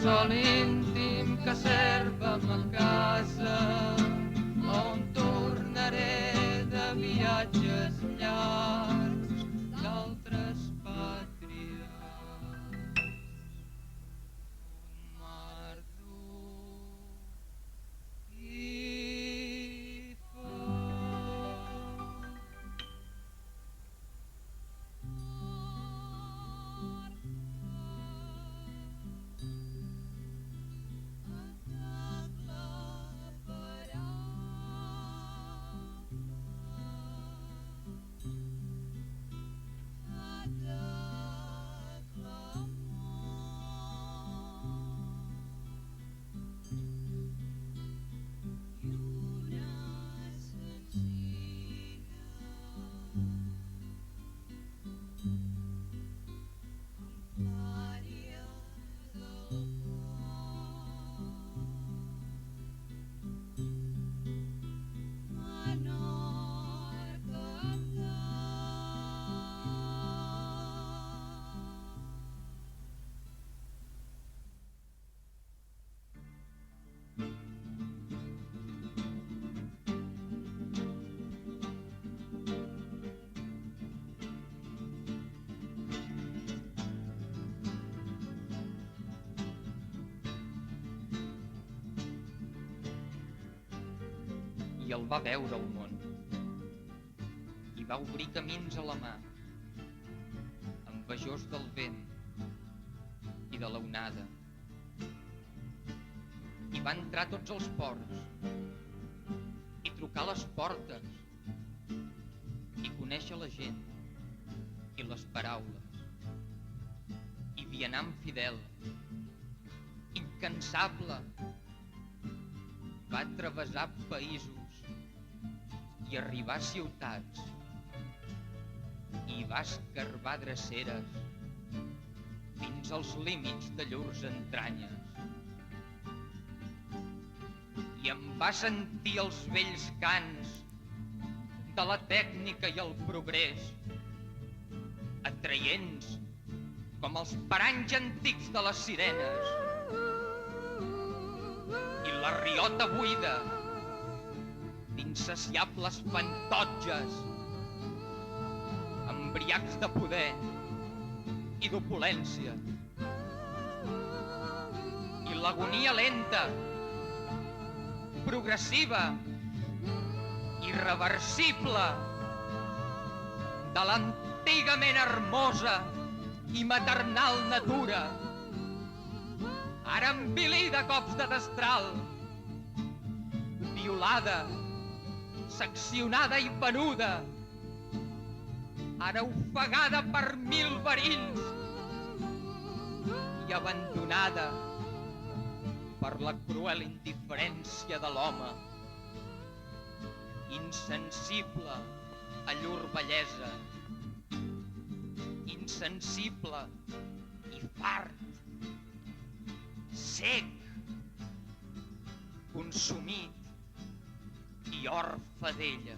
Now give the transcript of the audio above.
sol íntim que servem a casa, on tornaré de viatges llargs d'altres pàtries. Un mar dur i fort. I el va veure el món, i va obrir camins a la mà, envejós del vent i de l'onada. I va entrar a tots els ports, i trucar a les portes, i conèixer la gent i les paraules, i vianant fidel, incansable, va travessar països i arribar a ciutats, i va escarbar dreceres fins als límits de llurs entranyes. I em va sentir els vells cants de la tècnica i el progrés, atraients com els paranys antics de les sirenes, i la riota buida d'insaciables fantotges, embriacs de poder i d'opulència, i l'agonia lenta, progressiva, irreversible de l'antigament hermosa i maternal natura, ara envilida a cops de destral, violada, seccionada i venuda, ara ofegada per 1000 verins i abandonada per la cruel indiferència de l'home, insensible a llur bellesa, insensible i fart, sec, consumit i orfe d'ella.